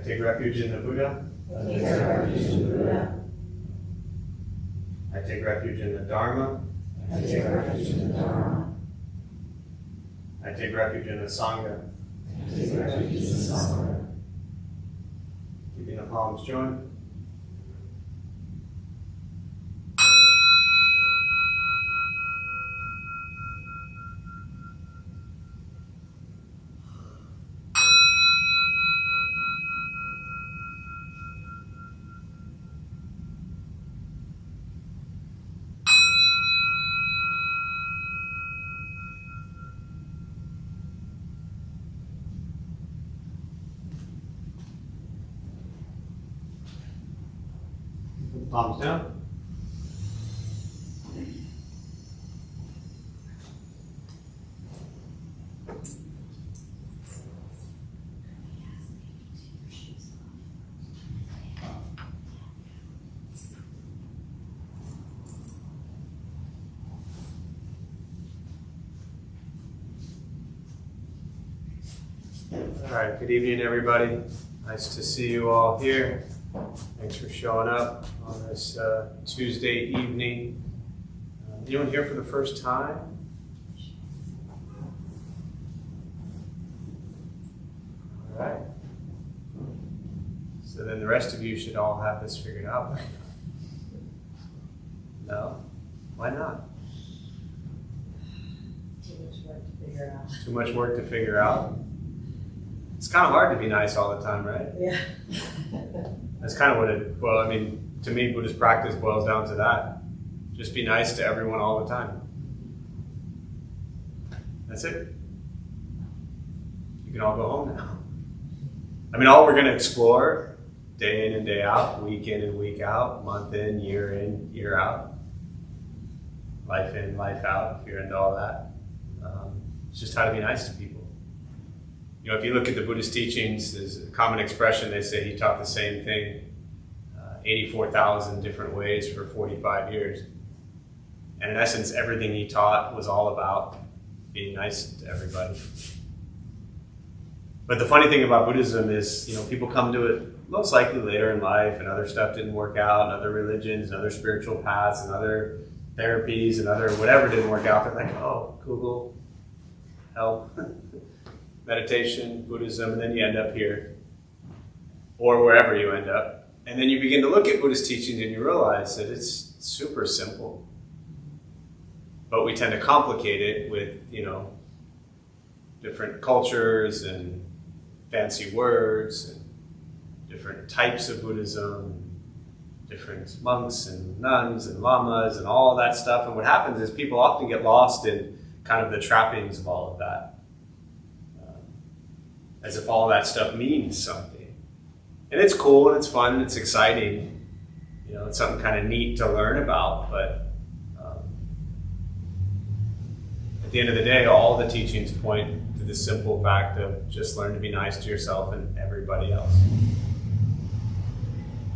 take refuge in the Buddha. I take refuge in the Buddha. I take refuge in the Dharma. I take refuge in the Dharma. I take refuge in the Sangha. I take refuge in the Sangha. Keeping the palms joined. Palms down. All right, good evening, everybody. Nice to see you all here. Thanks for showing up on this Tuesday evening. Anyone here for the first time? All right. So then the rest of you should all have this figured out. No? Why not? Too much work to figure out. Too much work to figure out? It's kind of hard to be nice all the time, right? Yeah. That's kind of what to me, Buddhist practice boils down to that. Just be nice to everyone all the time. That's it. You can all go home now. All we're going to explore day in and day out, week in and week out, month in, year out, life in, life out, if you're into all that. It's just how to be nice to people. If you look at the Buddhist teachings, there's a common expression. They say he taught the same thing 84,000 different ways for 45 years. And in essence, everything he taught was all about being nice to everybody. But the funny thing about Buddhism is, people come to it most likely later in life, and other stuff didn't work out, and other religions, and other spiritual paths, and other therapies, and other whatever didn't work out. They're like, oh, Google, help. Meditation, Buddhism, and then you end up here, or wherever you end up. And then you begin to look at Buddhist teachings and you realize that it's super simple. But we tend to complicate it with, different cultures and fancy words and different types of Buddhism, different monks and nuns and lamas and all that stuff. And what happens is people often get lost in kind of the trappings of all of that. As if all that stuff means something. And it's cool and it's fun and it's exciting. It's something kind of neat to learn about, but at the end of the day, all the teachings point to the simple fact of just learn to be nice to yourself and everybody else.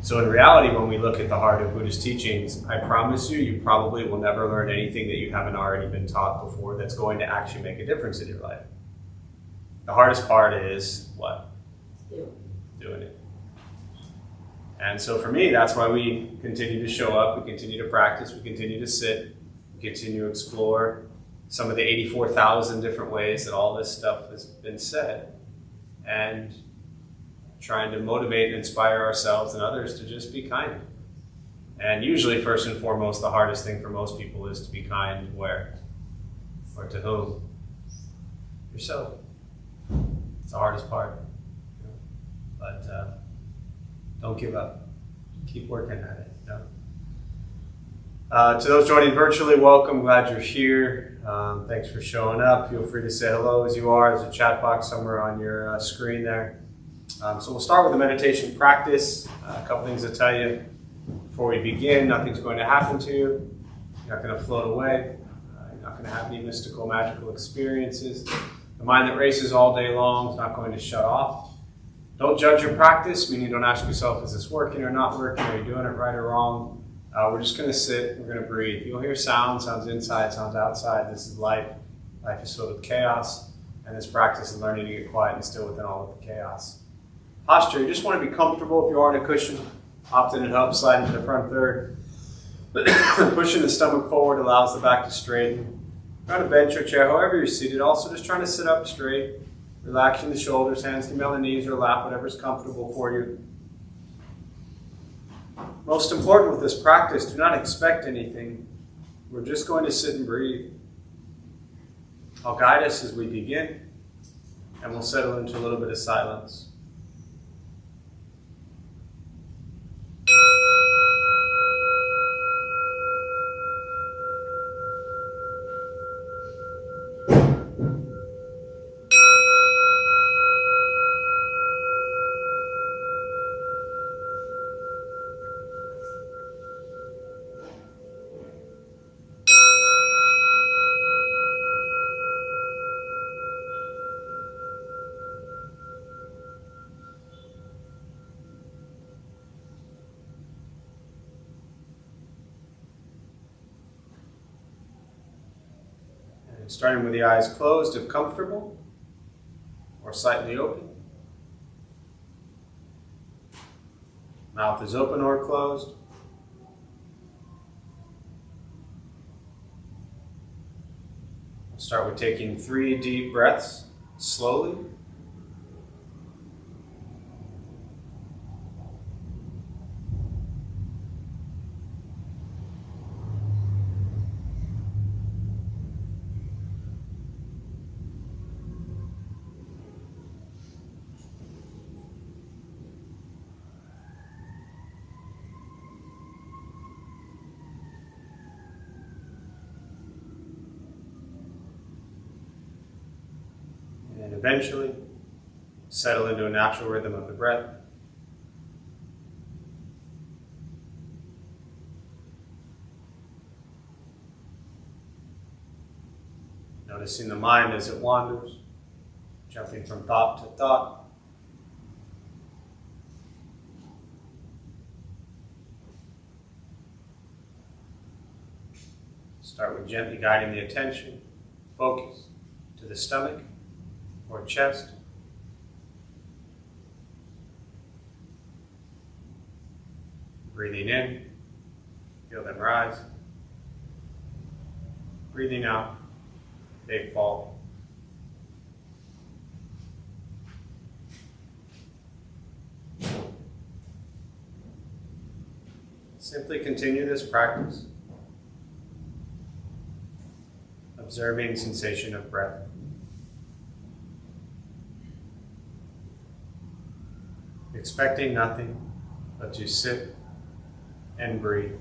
So in reality, when we look at the heart of Buddhist teachings, I promise you probably will never learn anything that you haven't already been taught before that's going to actually make a difference in your life. The hardest part is what? Doing it. And so for me, that's why we continue to show up, we continue to practice, we continue to sit, we continue to explore some of the 84,000 different ways that all this stuff has been said, and trying to motivate and inspire ourselves and others to just be kind. And usually, first and foremost, the hardest thing for most people is to be kind where? Or to whom? Yourself. It's the hardest part. But don't give up. Keep working at it. To those joining virtually, welcome. Glad you're here. Thanks for showing up. Feel free to say hello as you are. There's a chat box somewhere on your screen there. So we'll start with the meditation practice. A couple things to tell you before we begin. Nothing's going to happen to you. You're not going to float away. You're not going to have any mystical, magical experiences. The mind that races all day long is not going to shut off. Don't judge your practice, meaning don't ask yourself, is this working or not working? Are you doing it right or wrong? We're just going to sit, we're going to breathe. You'll hear sounds inside, sounds outside. This is life. Life is filled with chaos, and this practice is learning to get quiet and still within all of the chaos. Posture, you just want to be comfortable if you are on a cushion. Often it helps slide into the front third. Pushing the stomach forward allows the back to straighten. If you're on a bench or chair, however you're seated, also just trying to sit up straight. Relaxing the shoulders, hands can be on the knees or lap, whatever's comfortable for you. Most important with this practice, do not expect anything. We're just going to sit and breathe. I'll guide us as we begin, and we'll settle into a little bit of silence. Starting with the eyes closed if comfortable, or slightly open. Mouth is open or closed. We'll start with taking 3 deep breaths slowly. And eventually, settle into a natural rhythm of the breath. Noticing the mind as it wanders, jumping from thought to thought. Start with gently guiding the attention, focus to the stomach or chest. Breathing in, feel them rise. Breathing out, they fall. Simply continue this practice, observing sensation of breath. Expecting nothing but to sit and breathe.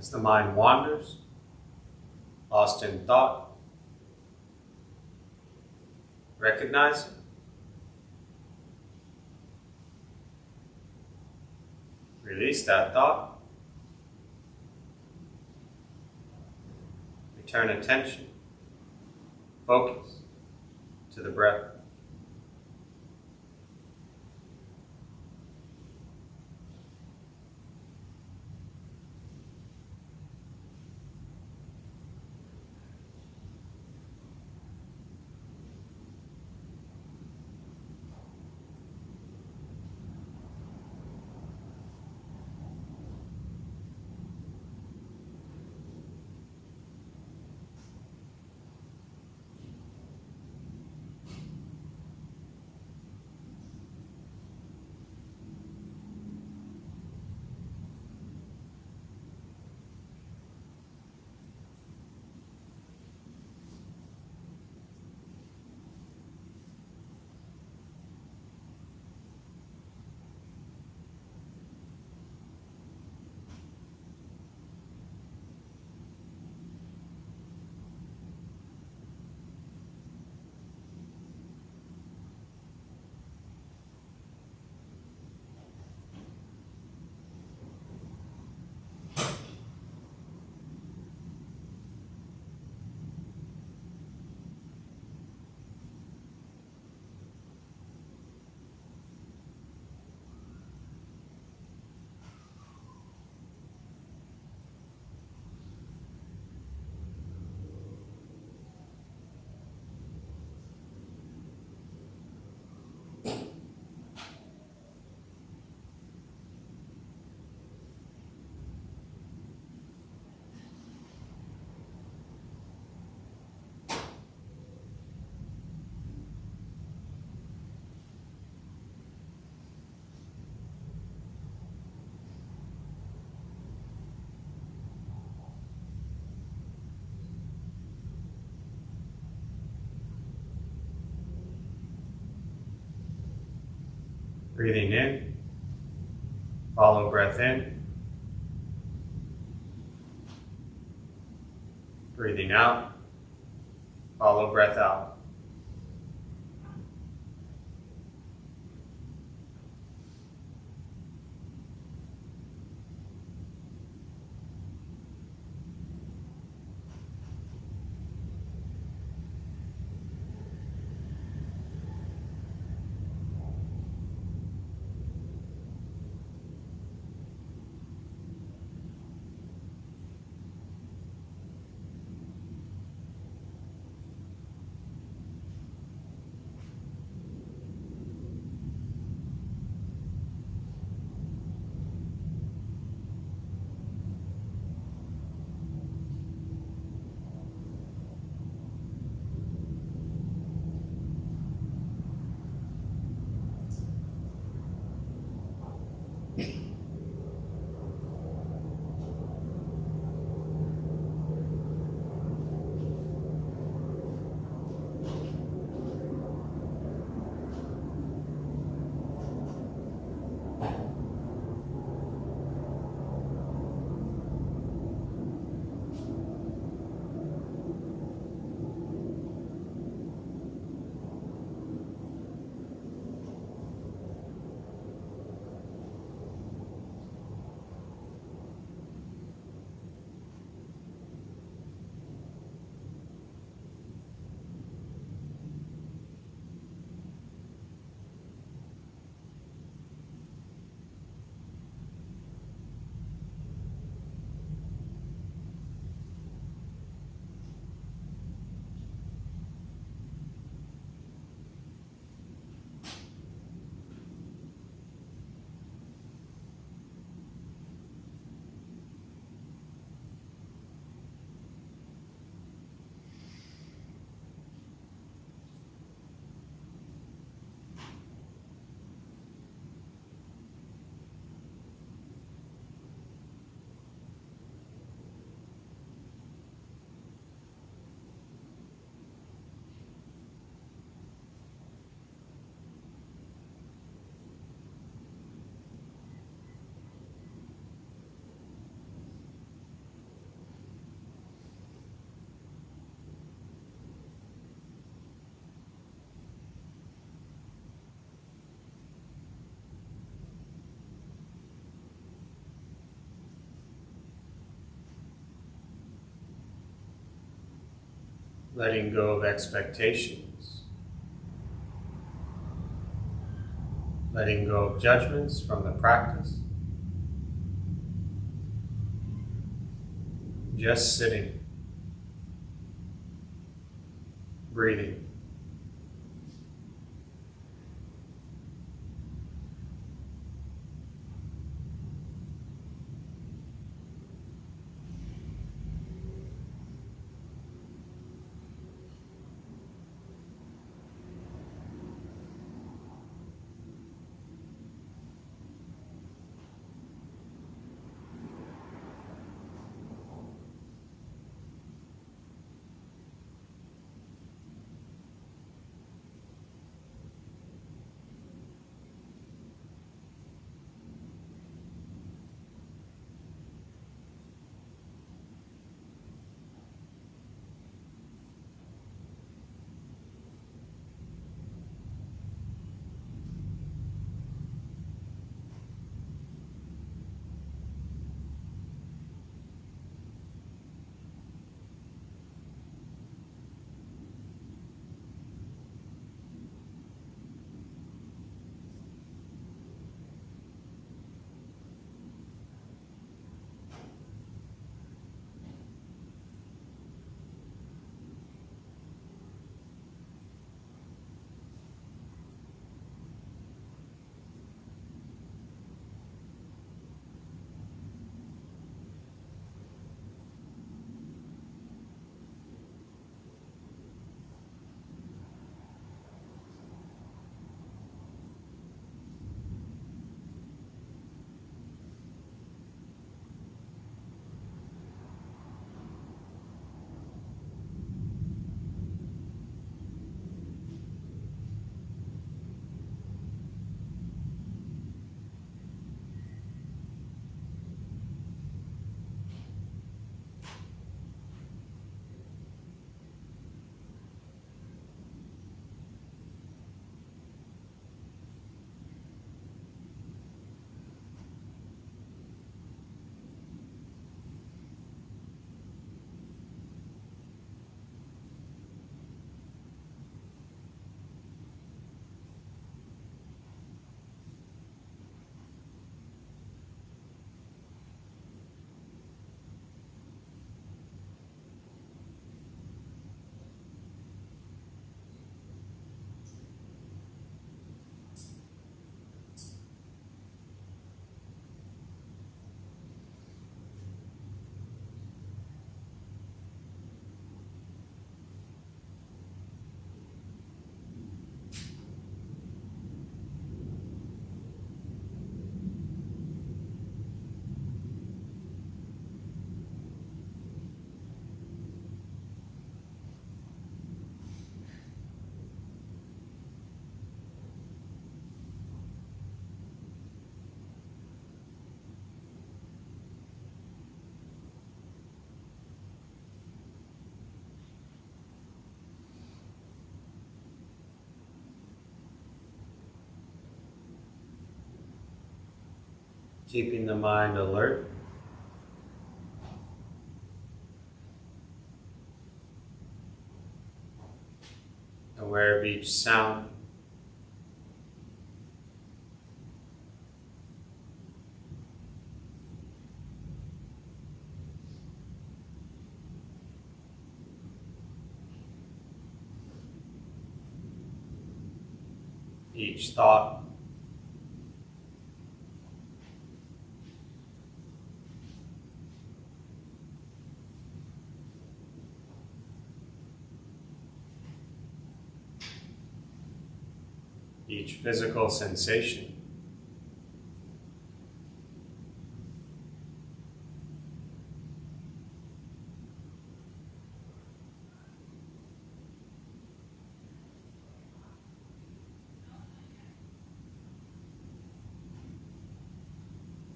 As the mind wanders, lost in thought, recognize it. Release that thought. Return attention, focus to the breath. Breathing in, follow breath in. Breathing out, follow breath out. letting go of expectations, letting go of judgments from the practice, just sitting, breathing. Keeping the mind alert. Aware of each sound. Each thought. Each physical sensation.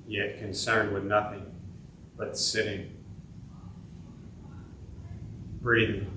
Yet concerned with nothing but sitting, breathing.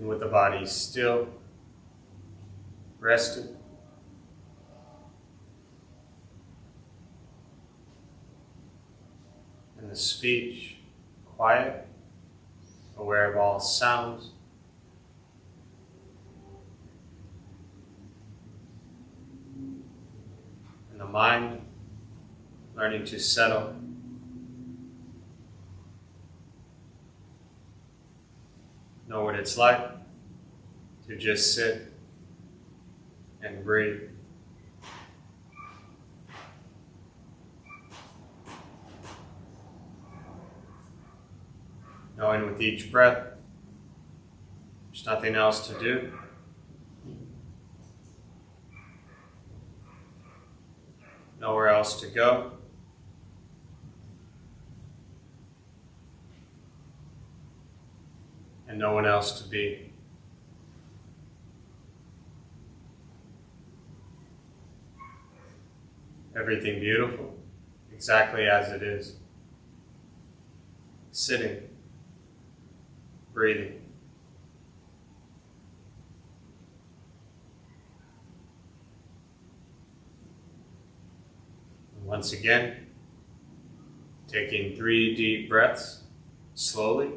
And with the body still, rested, and the speech quiet, aware of all sounds. And the mind learning to settle. Know what it's like to just sit and breathe. Knowing with each breath, there's nothing else to do. Nowhere else to go. And no one else to be. Everything beautiful, exactly as it is. Sitting, breathing. And once again, taking 3 deep breaths, slowly.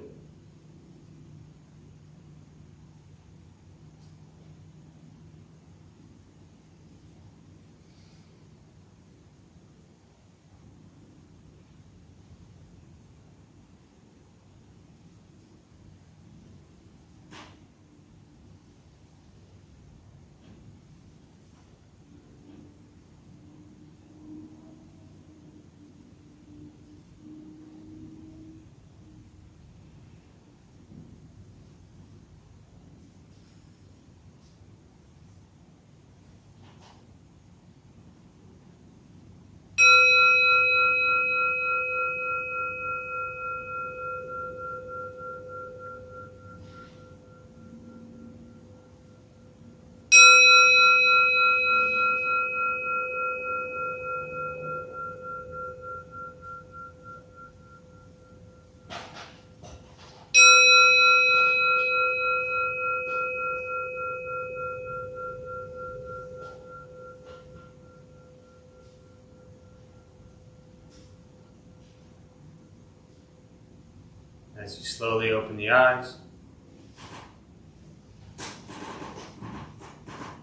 As you slowly open the eyes,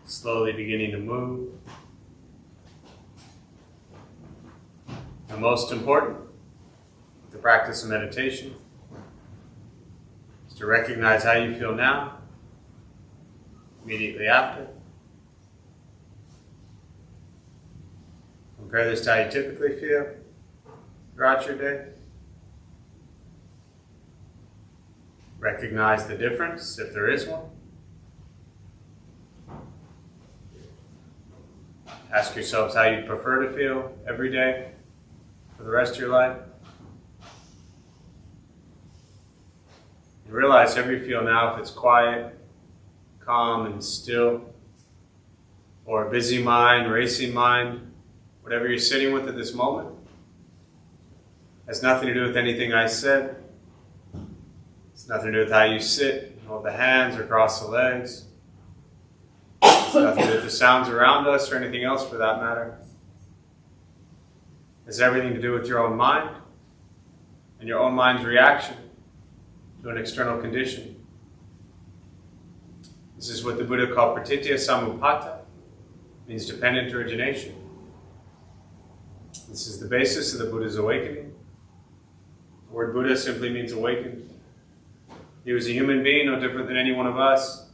slowly beginning to move. And most important, the practice of meditation is to recognize how you feel now, immediately after. Compare this to how you typically feel throughout your day. Recognize the difference, if there is one. Ask yourselves how you'd prefer to feel every day for the rest of your life. And realize however you feel now, if it's quiet, calm, and still, or a busy mind, racing mind, whatever you're sitting with at this moment, has nothing to do with anything I said. It's nothing to do with how you sit, hold the hands or cross the legs. It's nothing to do with the sounds around us or anything else for that matter. It's everything to do with your own mind and your own mind's reaction to an external condition. This is what the Buddha called pratitya samuppada, means dependent origination. This is the basis of the Buddha's awakening. The word Buddha simply means awakened. He was a human being, no different than any one of us,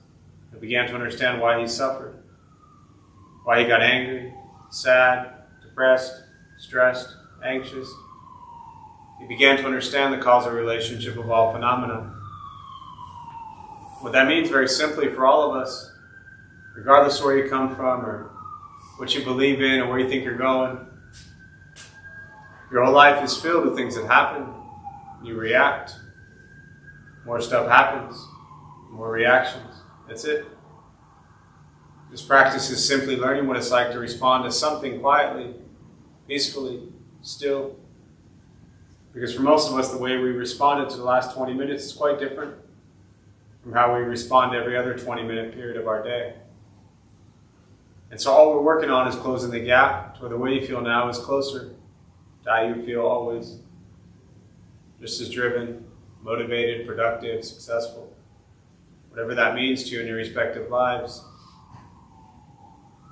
who began to understand why he suffered, why he got angry, sad, depressed, stressed, anxious. He began to understand the causal relationship of all phenomena. What that means very simply for all of us, regardless of where you come from or what you believe in or where you think you're going, your whole life is filled with things that happen. You react. More stuff happens, more reactions. That's it. This practice is simply learning what it's like to respond to something quietly, peacefully, still. Because for most of us, the way we responded to the last 20 minutes is quite different from from how we respond to every other 20-minute period of our day. And so all we're working on is closing the gap to where the way you feel now is closer to how you feel always. Just as driven, motivated, productive, successful. Whatever that means to you in your respective lives.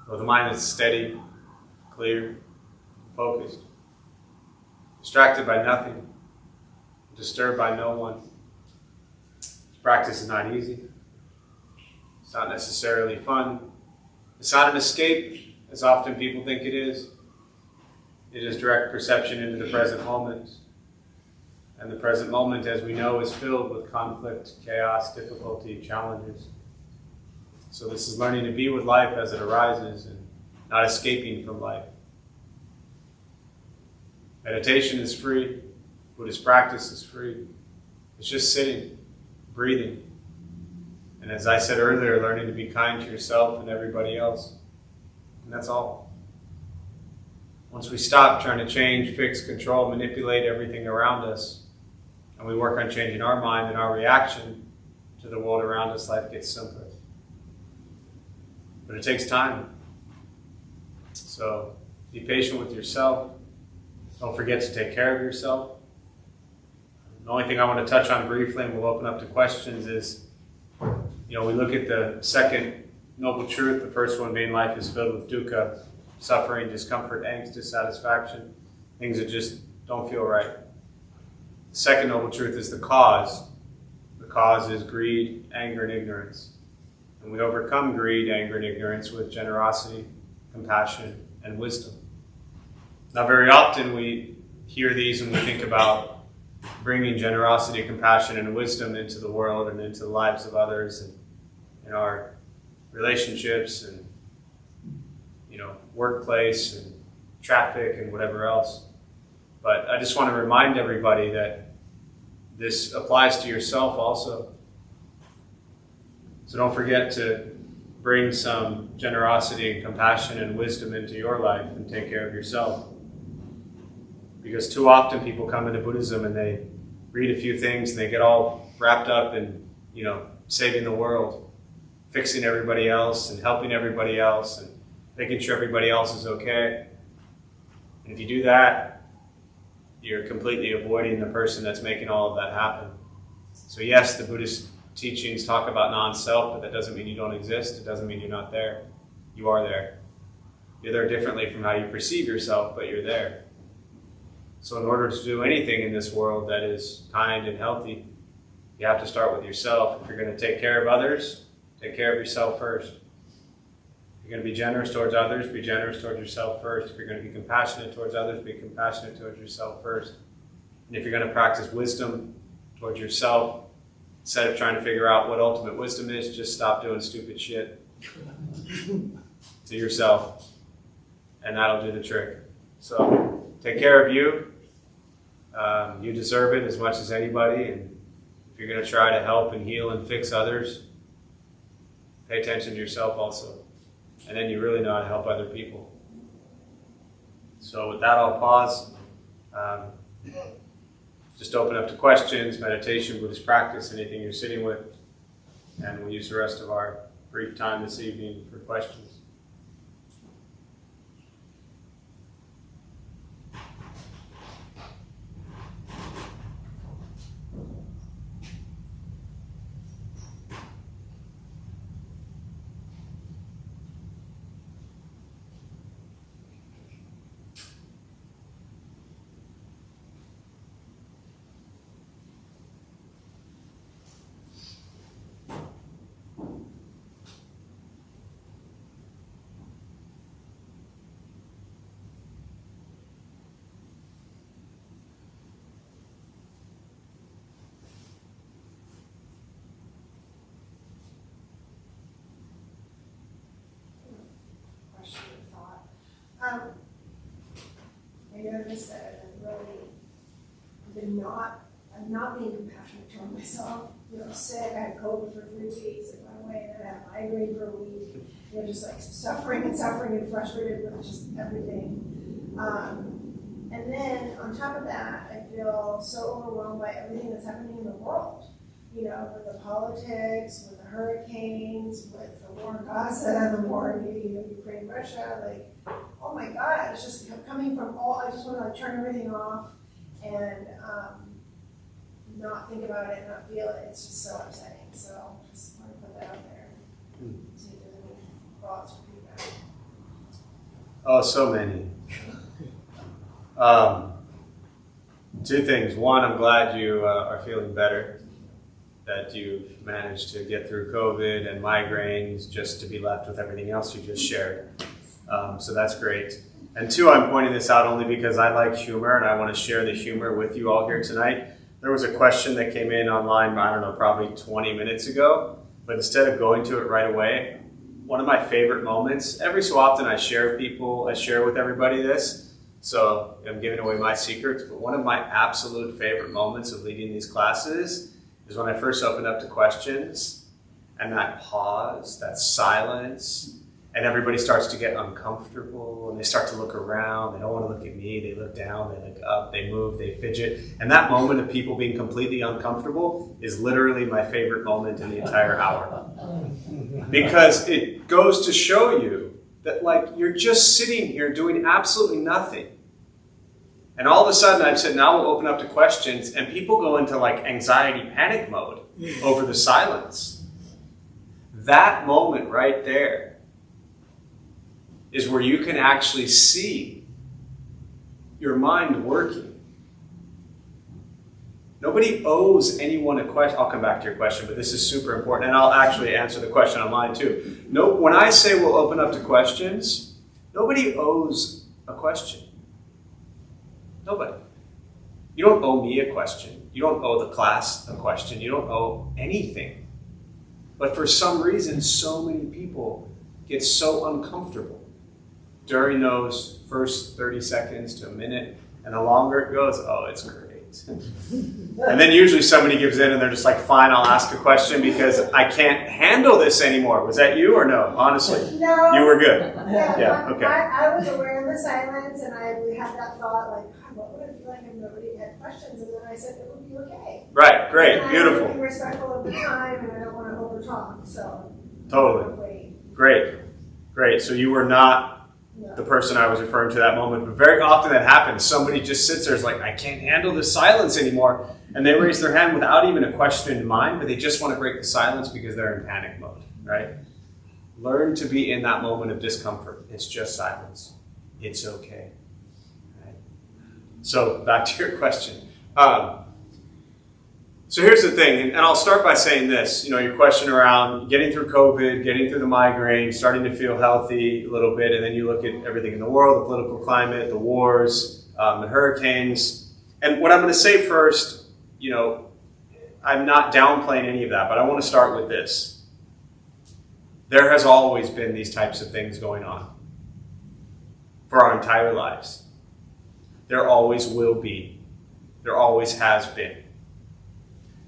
With a mind that's steady, clear, focused. Distracted by nothing. Disturbed by no one. This practice is not easy. It's not necessarily fun. It's not an escape, as often people think it is. It is direct perception into the present moment. And the present moment, as we know, is filled with conflict, chaos, difficulty, challenges. So this is learning to be with life as it arises and not escaping from life. Meditation is free. Buddhist practice is free. It's just sitting, breathing. And as I said earlier, learning to be kind to yourself and everybody else. And that's all. Once we stop trying to change, fix, control, manipulate everything around us, and we work on changing our mind and our reaction to the world around us, life gets simpler. But it takes time. So be patient with yourself. Don't forget to take care of yourself. The only thing I want to touch on briefly, and we'll open up to questions, is we look at the second noble truth, the first one being life is filled with dukkha, suffering, discomfort, angst, dissatisfaction, things that just don't feel right. The second noble truth is the cause. The cause is greed, anger, and ignorance. And we overcome greed, anger, and ignorance with generosity, compassion, and wisdom. Now, very often we hear these and we think about bringing generosity, compassion, and wisdom into the world and into the lives of others and in our relationships and workplace and traffic and whatever else. But I just want to remind everybody that this applies to yourself also. So don't forget to bring some generosity and compassion and wisdom into your life and take care of yourself. Because too often people come into Buddhism and they read a few things and they get all wrapped up in, saving the world, fixing everybody else and helping everybody else and making sure everybody else is okay. And if you do that, you're completely avoiding the person that's making all of that happen. So yes, the Buddhist teachings talk about non-self, but that doesn't mean you don't exist. It doesn't mean you're not there. You are there. You're there differently from how you perceive yourself, but you're there. So in order to do anything in this world that is kind and healthy, you have to start with yourself. If you're going to take care of others, take care of yourself first. If you're going to be generous towards others, be generous towards yourself first. If you're going to be compassionate towards others, be compassionate towards yourself first. And if you're going to practice wisdom towards yourself, instead of trying to figure out what ultimate wisdom is, just stop doing stupid shit to yourself, and that'll do the trick. So take care of you. You deserve it as much as anybody, and if you're going to try to help and heal and fix others, pay attention to yourself also. And then you really know how to help other people. So with that, I'll pause. Just open up to questions, meditation, Buddhist practice, anything you're sitting with. And we'll use the rest of our brief time this evening for questions. I noticed that I'm not being compassionate toward myself. Sick, I had COVID for 3 weeks, it went away, and then I had migraine for a week. Just like suffering and frustrated with just everything. And then on top of that, I feel so overwhelmed by everything that's happening in the world. with the politics, with the hurricanes, with the war in Gaza, the war in Ukraine, Russia, like, oh my God, it's just coming from I just want to like turn everything off and not think about it, not feel it. It's just so upsetting. So just want to put that out there. See if there's any thoughts or feedback. Oh, so many. Two things. One, I'm glad you are feeling better, that you've managed to get through COVID and migraines just to be left with everything else you just shared. So that's great. And two, I'm pointing this out only because I like humor and I want to share the humor with you all here tonight. There was a question that came in online, I don't know, probably 20 minutes ago, but instead of going to it right away, one of my favorite moments, every so often I share with everybody this, so I'm giving away my secrets, but one of my absolute favorite moments of leading these classes is when I first opened up to questions, and that pause, that silence, and everybody starts to get uncomfortable, and they start to look around. They don't want to look at me. They look down, they look up, they move, they fidget. And that moment of people being completely uncomfortable is literally my favorite moment in the entire hour. Because it goes to show you that, like, you're just sitting here doing absolutely nothing. And all of a sudden I've said, now we'll open up to questions, and people go into like anxiety panic mode over the silence. That moment right there is where you can actually see your mind working. Nobody owes anyone a question. I'll come back to your question, but this is super important, and I'll actually answer the question on mine too. No, when I say we'll open up to questions, nobody owes a question. Nobody. You don't owe me a question. You don't owe the class a question. You don't owe anything. But for some reason, so many people get so uncomfortable during those first 30 seconds to a minute, and the longer it goes, oh, it's great. And then usually somebody gives in and they're just like, fine, I'll ask a question because I can't handle this anymore. Was that you or no? Honestly? No. You were good? Yeah, okay. I was aware of the silence, and I had that thought, like, God, what would it be like if nobody had questions? And then I said, it would be okay. Right, great, and beautiful. I want to be respectful of the time, and I don't want to overtalk, so. Totally. Great. So you were not the person I was referring to that moment, but very often that happens. Somebody just sits there, is like, I can't handle the silence anymore, and they raise their hand without even a question in mind, but they just want to break the silence because they're in panic mode, right? Learn to be in that moment of discomfort. It's just silence. It's okay. Right? So back to your question. So here's the thing, and I'll start by saying this, your question around getting through COVID, getting through the migraine, starting to feel healthy a little bit, and then you look at everything in the world, the political climate, the wars, the hurricanes. And what I'm going to say first, I'm not downplaying any of that, but I want to start with this. There has always been these types of things going on for our entire lives. There always will be. There always has been.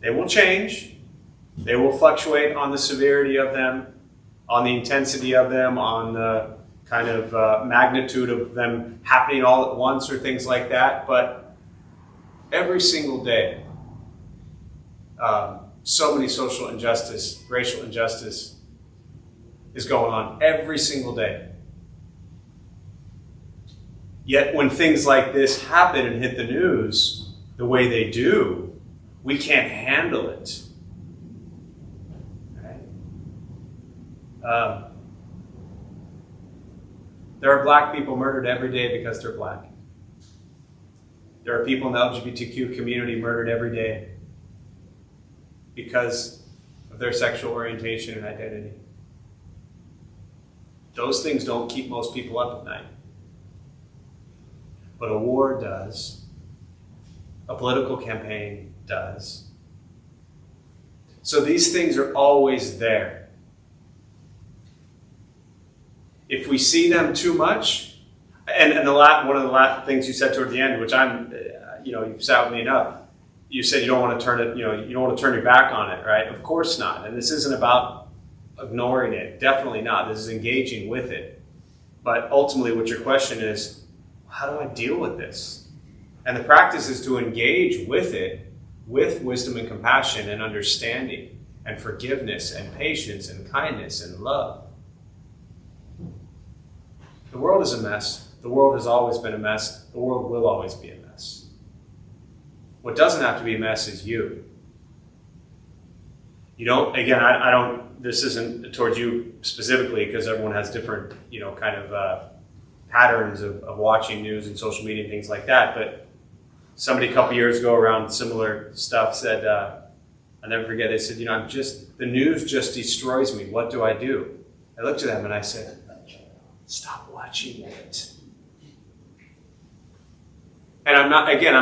They will change. They will fluctuate on the severity of them, on the intensity of them, on the kind of magnitude of them happening all at once or things like that. But every single day, so many social injustice, racial injustice is going on every single day. Yet when things like this happen and hit the news the way they do, we can't handle it. Right? There are black people murdered every day because they're black. There are people in the LGBTQ community murdered every day because of their sexual orientation and identity. Those things don't keep most people up at night. But a war does. A political campaign does. So these things are always there. If we see them too much, and one of the last things you said toward the end, which you've sat with me enough, you said you don't want to turn it, you don't want to turn your back on it, right? Of course not. And this isn't about ignoring it. Definitely not. This is engaging with it. But ultimately what your question is, how do I deal with this? And the practice is to engage with it with wisdom and compassion and understanding and forgiveness and patience and kindness and love. The world is a mess. The world has always been a mess. The world will always be a mess. What doesn't have to be a mess is you. You don't, again, I don't, this isn't towards you specifically because everyone has different, kind of patterns of watching news and social media and things like that. But somebody a couple years ago around similar stuff said, I'll never forget, they said, the news just destroys me. What do I do? I looked at them and I said, stop watching it. And I'm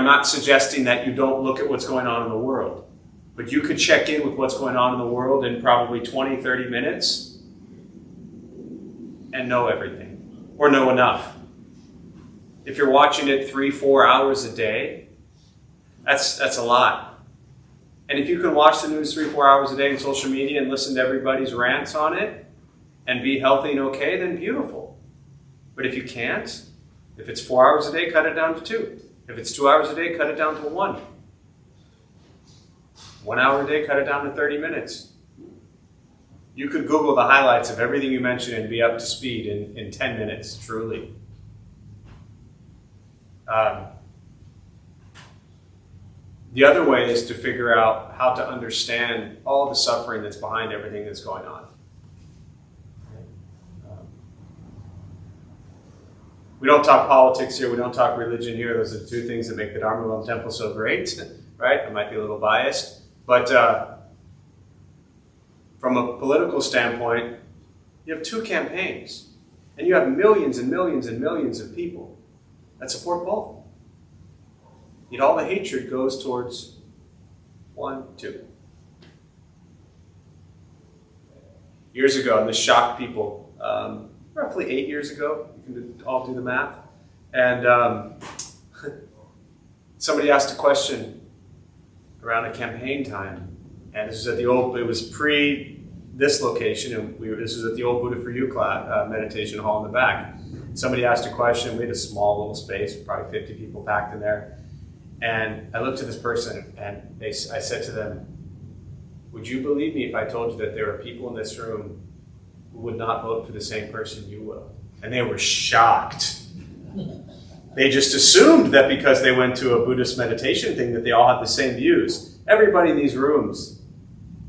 not suggesting that you don't look at what's going on in the world. But you could check in with what's going on in the world in probably 20, 30 minutes and know everything, or know enough. If you're watching it 3-4 hours a day, that's a lot. And if you can watch the news 3-4 hours a day on social media and listen to everybody's rants on it and be healthy and okay, then beautiful. But if you can't, if it's 4 hours a day, cut it down to 2. If it's 2 hours a day, cut it down to 1. 1 hour a day, cut it down to 30 minutes. You could Google the highlights of everything you mentioned and be up to speed in 10 minutes, truly. The other way is to figure out how to understand all the suffering that's behind everything that's going on. We don't talk politics here, we don't talk religion here. Those are the two things that make the Dharma Bum Temple so great, right? I might be a little biased. But from a political standpoint, you have 2 campaigns, and you have millions and millions and millions of people that support both. Yet all the hatred goes towards 1, 2. Years ago, and this shocked people, roughly 8 years ago, you can all do the math, and somebody asked a question around a campaign time, and this was at it was pre this location, and this was at the old Buddha for You class, meditation hall in the back. Somebody asked a question. We had a small little space, probably 50 people packed in there, and I looked at this person, and I said to them, would you believe me if I told you that there are people in this room who would not vote for the same person you will? And they were shocked. They just assumed that because they went to a Buddhist meditation thing that they all had the same views. Everybody in these rooms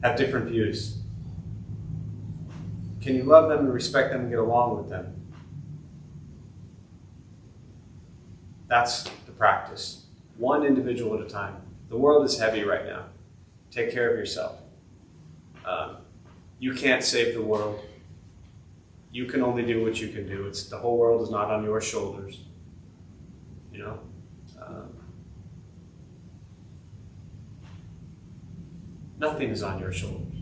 have different views. Can you love them and respect them and get along with them? That's the practice. One individual at a time. The world is heavy right now. Take care of yourself. You can't save the world. You can only do what you can do. The whole world is not on your shoulders. Nothing is on your shoulders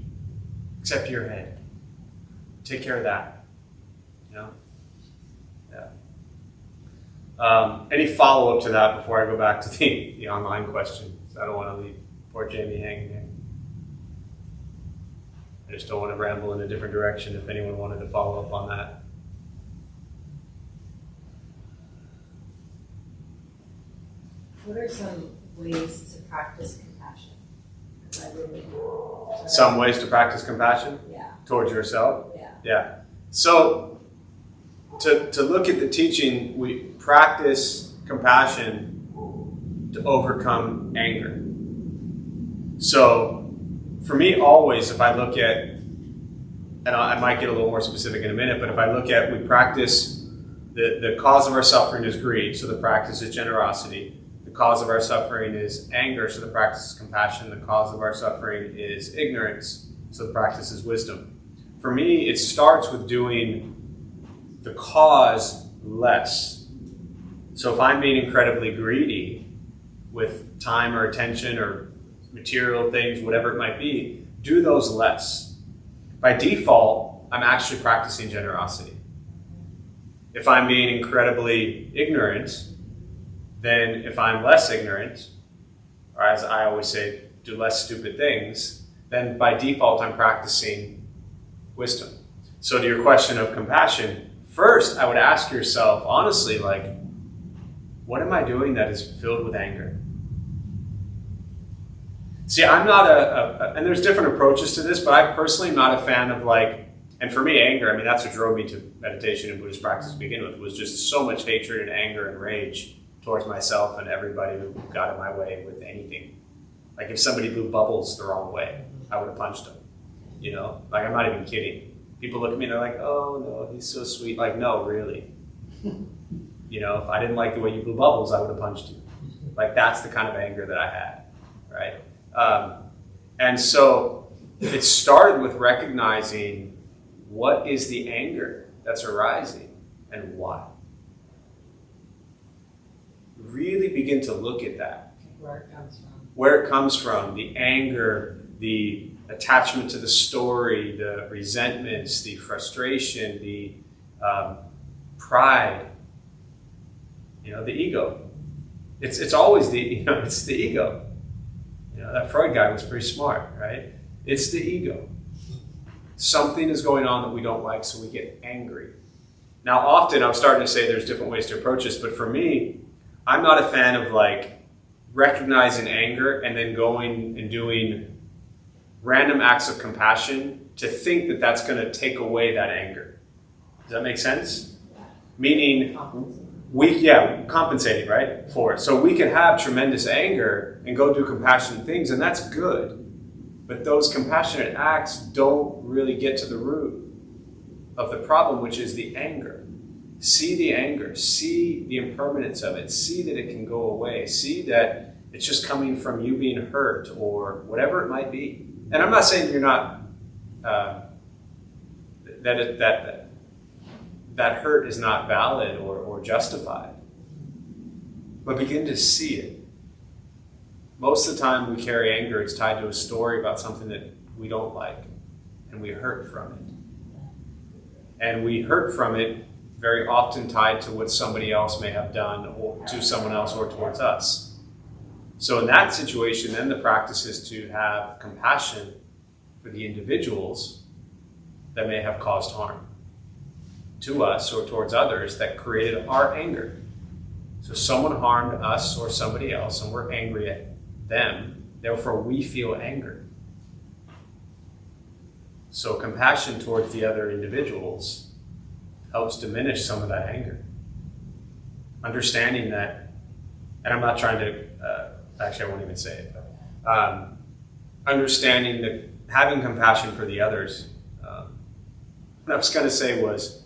except your head. Take care of that. Any follow-up to that before I go back to the online question? I don't want to leave poor Jamie hanging there. I just don't want to ramble in a different direction if anyone wanted to follow up on that. What are some ways to practice compassion? Some ways to practice compassion? Yeah. Towards yourself? Yeah. So, to look at the teaching, we practice compassion to overcome anger. So, for me, always, if I look at, and I might get a little more specific in a minute, but if I look at, we practice, the cause of our suffering is greed, so the practice is generosity. The cause of our suffering is anger, so the practice is compassion. The cause of our suffering is ignorance, so the practice is wisdom. For me, it starts with doing the cause less. So if I'm being incredibly greedy with time or attention or material things, whatever it might be, do those less. By default, I'm actually practicing generosity. If I'm being incredibly ignorant, then if I'm less ignorant, or as I always say, do less stupid things, then by default I'm practicing wisdom. So to your question of compassion, first I would ask yourself, honestly, what am I doing that is filled with anger? See, I'm not and there's different approaches to this, but I personally am not a fan of like, and for me, anger, I mean, that's what drove me to meditation and Buddhist practice to begin with, was just so much hatred and anger and rage towards myself and everybody who got in my way with anything. Like if somebody blew bubbles the wrong way, I would have punched them. You know, like I'm not even kidding. People look at me and they're like, oh no, he's so sweet. Like, no, really. You know, if I didn't like the way you blew bubbles, I would have punched you. Like that's the kind of anger that I had, right? And so it started with recognizing what is the anger that's arising and why. Really begin to look at that. Where it comes from. Where it comes from, the anger, the attachment to the story, the resentments, the frustration, the pride, you know, the ego. It's always it's the ego. You know, that Freud guy was pretty smart, right? It's the ego. Something is going on that we don't like, so we get angry. Now, often I'm starting to say there's different ways to approach this, but for me, I'm not a fan of like recognizing anger and then going and doing random acts of compassion to think that that's going to take away that anger. Does that make sense? Meaning, compensating, right, for it. So we can have tremendous anger and go do compassionate things, and that's good. But those compassionate acts don't really get to the root of the problem, which is the anger. See the anger. See the impermanence of it. See that it can go away. See that it's just coming from you being hurt or whatever it might be. And I'm not saying you're not, that hurt is not valid or justified. But begin to see it. Most of the time we carry anger, it's tied to a story about something that we don't like, and we hurt from it. And we hurt from it very often tied to what somebody else may have done or to someone else or towards us. So in that situation, then the practice is to have compassion for the individuals that may have caused harm to us or towards others that created our anger. So someone harmed us or somebody else, and we're angry at them, therefore we feel anger. So compassion towards the other individuals helps diminish some of that anger. Understanding that, and I'm not trying to, actually I won't even say it, but understanding that having compassion for the others, what I was going to say was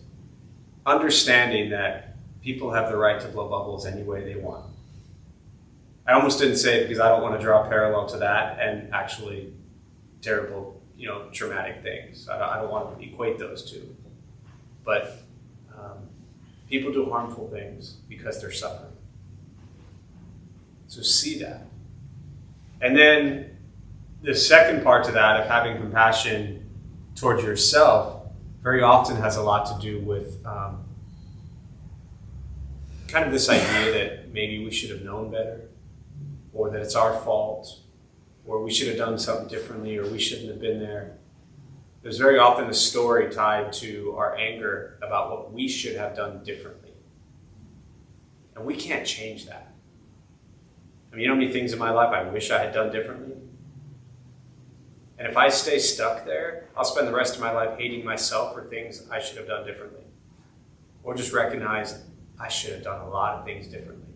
understanding that people have the right to blow bubbles any way they want. I almost didn't say it because I don't want to draw a parallel to that and actually terrible, traumatic things. I don't want to equate those two. But people do harmful things because they're suffering. So see that. And then the second part to that of having compassion towards yourself very often has a lot to do with kind of this idea that maybe we should have known better, or that it's our fault, or we should have done something differently, or we shouldn't have been there. There's very often a story tied to our anger about what we should have done differently. And we can't change that. I mean, you know how many things in my life I wish I had done differently? And if I stay stuck there, I'll spend the rest of my life hating myself for things I should have done differently. Or just recognize I should have done a lot of things differently.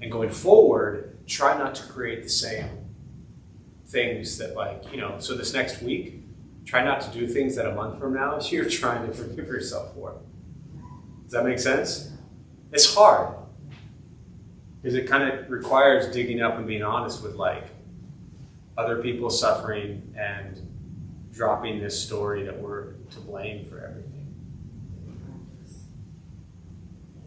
And going forward, try not to create the same things that so this next week, try not to do things that a month from now you're trying to forgive yourself for. Does that make sense? It's hard. Because it kind of requires digging up and being honest with other people suffering and dropping this story that we're to blame for everything.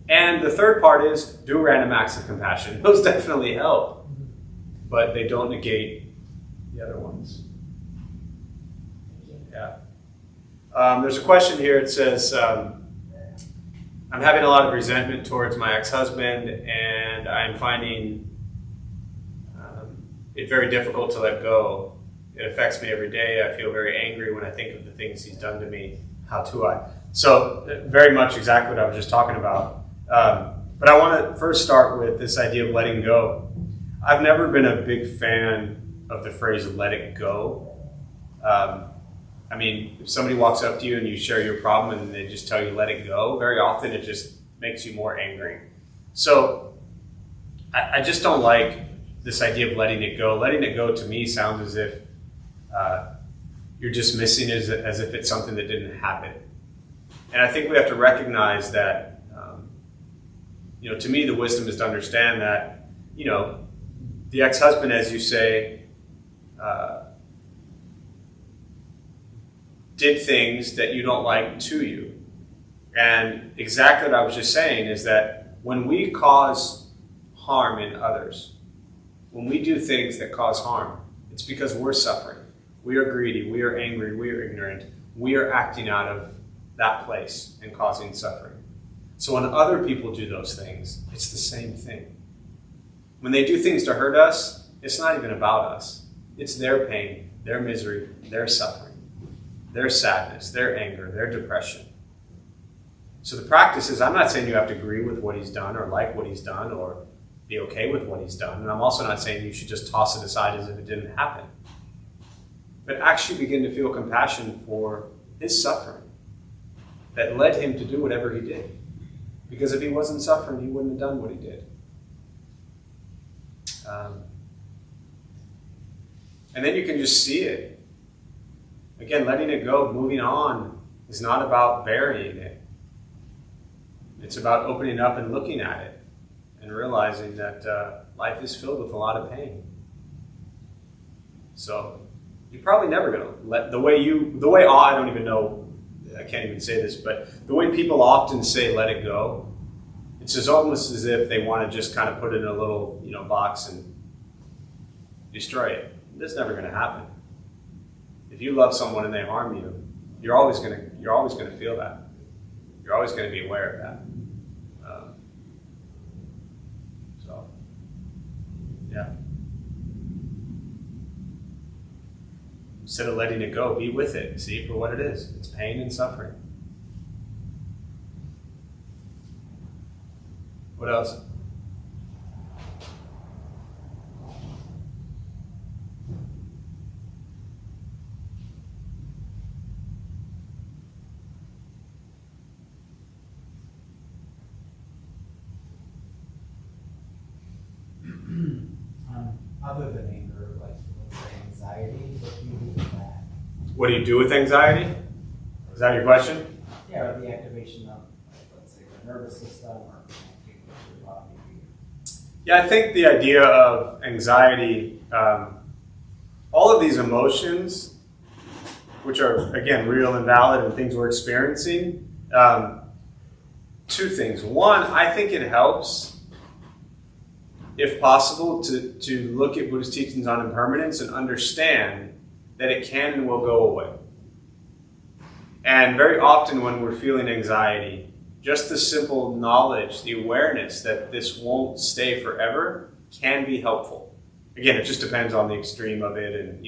And the third part is do random acts of compassion. Those definitely help, but they don't negate the other ones. Yeah. There's a question here. It says, I'm having a lot of resentment towards my ex-husband, and I'm finding it very difficult to let go. It affects me every day. I feel very angry when I think of the things he's done to me. How do I? So very much exactly what I was just talking about. But I want to first start with this idea of letting go. I've never been a big fan of the phrase "let it go." I mean, if somebody walks up to you and you share your problem and they just tell you "let it go," very often it just makes you more angry. So I just don't like this idea of letting it go. Letting it go to me sounds as if you're dismissing it as if it's something that didn't happen. And I think we have to recognize that, to me, the wisdom is to understand that, the ex-husband, as you say, did things that you don't like to you. And exactly what I was just saying is that when we cause harm in others, when we do things that cause harm, it's because we're suffering. We are greedy, we are angry, we are ignorant. We are acting out of that place and causing suffering. So when other people do those things, it's the same thing. When they do things to hurt us, it's not even about us. It's their pain, their misery, their suffering, their sadness, their anger, their depression. So the practice is, I'm not saying you have to agree with what he's done or like what he's done or be okay with what he's done. And I'm also not saying you should just toss it aside as if it didn't happen. But actually begin to feel compassion for his suffering that led him to do whatever he did. Because if he wasn't suffering, he wouldn't have done what he did. And then you can just see it. Again, letting it go, moving on, is not about burying it. It's about opening up and looking at it and realizing that life is filled with a lot of pain. So you're probably never going to let I don't even know, I can't even say this, but the way people often say let it go, it's just almost as if they want to just kind of put it in a little box and destroy it. That's never going to happen. If you love someone and they harm you, you're always going to feel that. You're always going to be aware of that. Yeah. Instead of letting it go, be with it. See it for what it is. It's pain and suffering. What else? Other than anger, like anxiety, what do you do with that? What do you do with anxiety? Is that your question? Yeah, or the activation of, let's say, the nervous system or connecting with your body. Yeah, I think the idea of anxiety, all of these emotions, which are, again, real and valid and things we're experiencing, two things. One, I think it helps, if possible, to look at Buddhist teachings on impermanence and understand that it can and will go away. And very often when we're feeling anxiety, just the simple knowledge, the awareness that this won't stay forever can be helpful. Again, it just depends on the extreme of it and,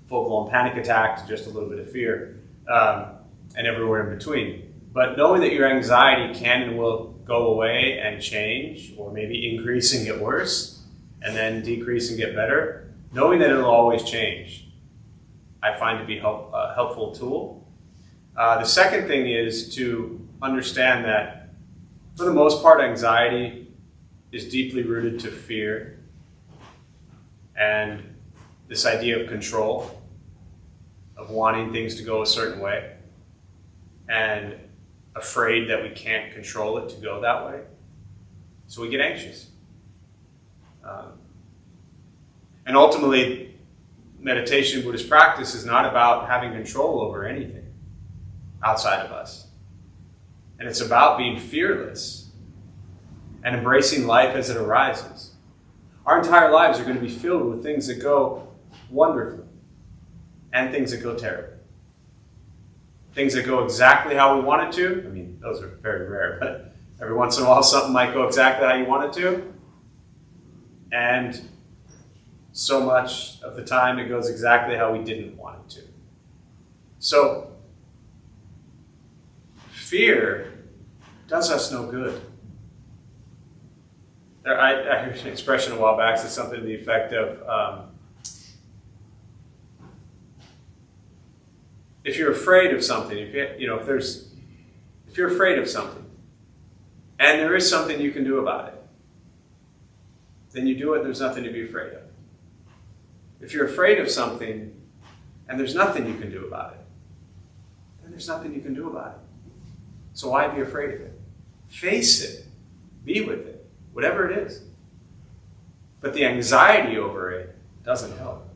full-blown panic attack to just a little bit of fear and everywhere in between. But knowing that your anxiety can and will go away and change, or maybe increase and get worse, and then decrease and get better, knowing that it'll always change, I find to be a helpful tool. The second thing is to understand that, for the most part, anxiety is deeply rooted to fear and this idea of control, of wanting things to go a certain way, and afraid that we can't control it to go that way. So we get anxious. And ultimately, meditation, Buddhist practice is not about having control over anything outside of us. And it's about being fearless and embracing life as it arises. Our entire lives are going to be filled with things that go wonderfully and things that go terribly. Things that go exactly how we want it to. I mean, those are very rare, but every once in a while something might go exactly how you want it to. And so much of the time it goes exactly how we didn't want it to. So, fear does us no good. I heard an expression a while back, said something to the effect of, if you're afraid of something, if you're afraid of something, and there is something you can do about it, then you do it. There's nothing to be afraid of. If you're afraid of something, and there's nothing you can do about it, then there's nothing you can do about it. So why be afraid of it? Face it. Be with it. Whatever it is. But the anxiety over it doesn't help.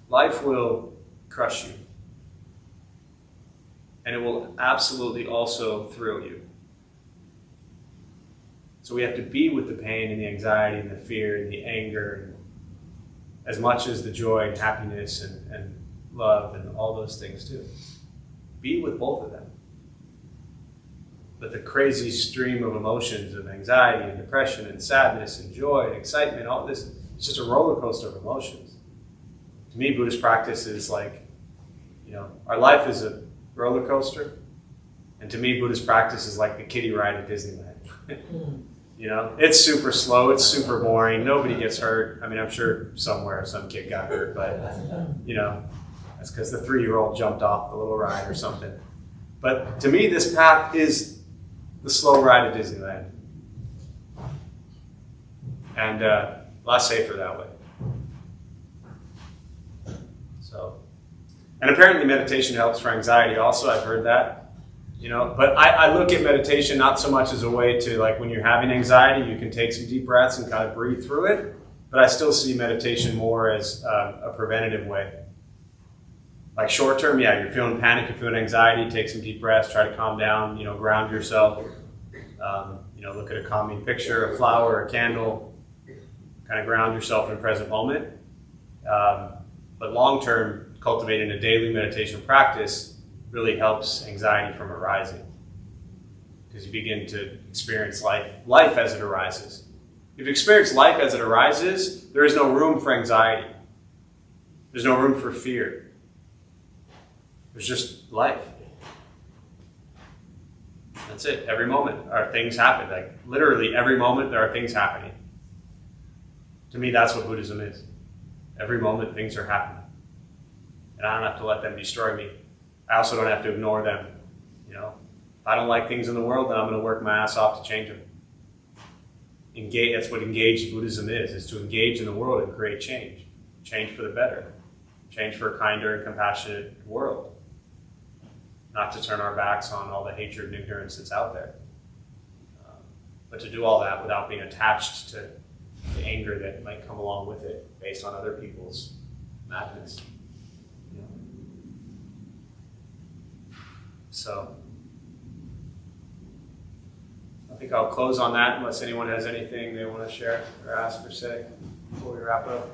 Life will crush you. And it will absolutely also thrill you. So we have to be with the pain and the anxiety and the fear and the anger as much as the joy and happiness and love and all those things too. Be with both of them. But the crazy stream of emotions of anxiety and depression and sadness and joy and excitement, all this, it's just a roller coaster of emotions. To me, Buddhist practice is like, our life is a roller coaster. And to me, Buddhist practice is like the kiddie ride at Disneyland. It's super slow, it's super boring, nobody gets hurt. I mean, I'm sure somewhere some kid got hurt, but, that's because the 3-year-old jumped off the little ride or something. But to me, this path is the slow ride at Disneyland. And a lot safer that way. And apparently meditation helps for anxiety also, I've heard that. But I look at meditation not so much as a way to, like, when you're having anxiety, you can take some deep breaths and kind of breathe through it. But I still see meditation more as a preventative way. Like short term, you're feeling panic, you're feeling anxiety, take some deep breaths, try to calm down, ground yourself. Look at a calming picture, a flower, a candle, kind of ground yourself in the present moment. But long term, cultivating a daily meditation practice really helps anxiety from arising. Because you begin to experience life as it arises. If you experience life as it arises, there is no room for anxiety. There's no room for fear. There's just life. That's it. Every moment things happen. Like literally every moment there are things happening. To me, that's what Buddhism is. Every moment things are happening. And I don't have to let them destroy me. I also don't have to ignore them. If I don't like things in the world, then I'm going to work my ass off to change them. That's what engaged Buddhism is to engage in the world and create change. Change for the better. Change for a kinder and compassionate world. Not to turn our backs on all the hatred and ignorance that's out there. But to do all that without being attached to the anger that might come along with it based on other people's madness. So, I think I'll close on that unless anyone has anything they want to share or ask or say before we wrap up.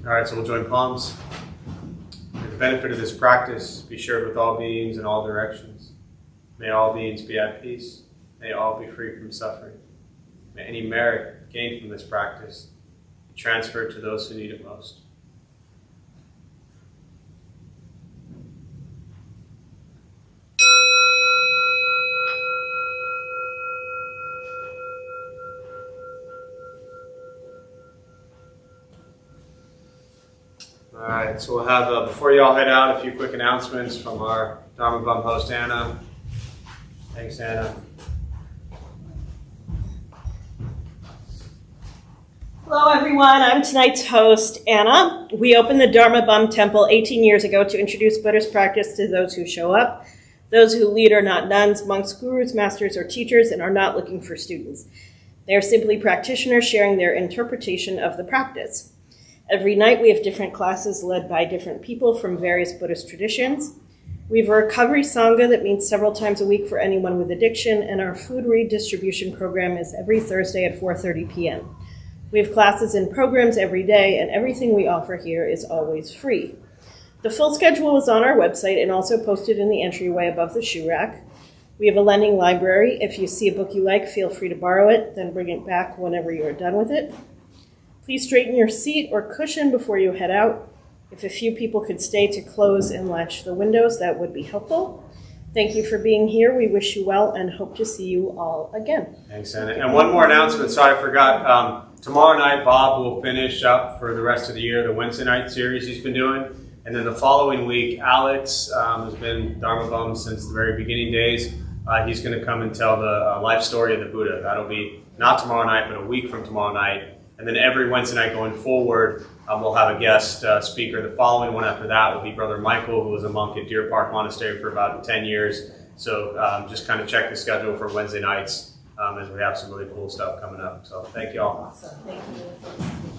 All right, so we'll join palms. May the benefit of this practice be shared with all beings in all directions. May all beings be at peace. May all be free from suffering. May any merit gained from this practice be transferred to those who need it most. All right, so we'll have, before you all head out, a few quick announcements from our Dharma Bum host, Anna. Thanks, Anna. Hello, everyone. I'm tonight's host, Anna. We opened the Dharma Bum Temple 18 years ago to introduce Buddhist practice to those who show up. Those who lead are not nuns, monks, gurus, masters, or teachers, and are not looking for students. They are simply practitioners sharing their interpretation of the practice. Every night we have different classes led by different people from various Buddhist traditions. We have a recovery sangha that meets several times a week for anyone with addiction, and our food redistribution program is every Thursday at 4:30 p.m. We have classes and programs every day, and everything we offer here is always free. The full schedule is on our website and also posted in the entryway above the shoe rack. We have a lending library. If you see a book you like, feel free to borrow it, then bring it back whenever you are done with it. Please straighten your seat or cushion before you head out. If a few people could stay to close and latch the windows, that would be helpful. Thank you for being here. We wish you well and hope to see you all again. Thanks, Anna. And one more announcement. Sorry, I forgot. Tomorrow night, Bob will finish up for the rest of the year the Wednesday night series he's been doing. And then the following week, Alex has been Dharma Bum since the very beginning days. He's going to come and tell the life story of the Buddha. That'll be not tomorrow night, but a week from tomorrow night. And then every Wednesday night going forward, we'll have a guest speaker. The following one after that will be Brother Michael, who was a monk at Deer Park Monastery for about 10 years. So just kind of check the schedule for Wednesday nights as we have some really cool stuff coming up. So thank you all. Awesome, thank you.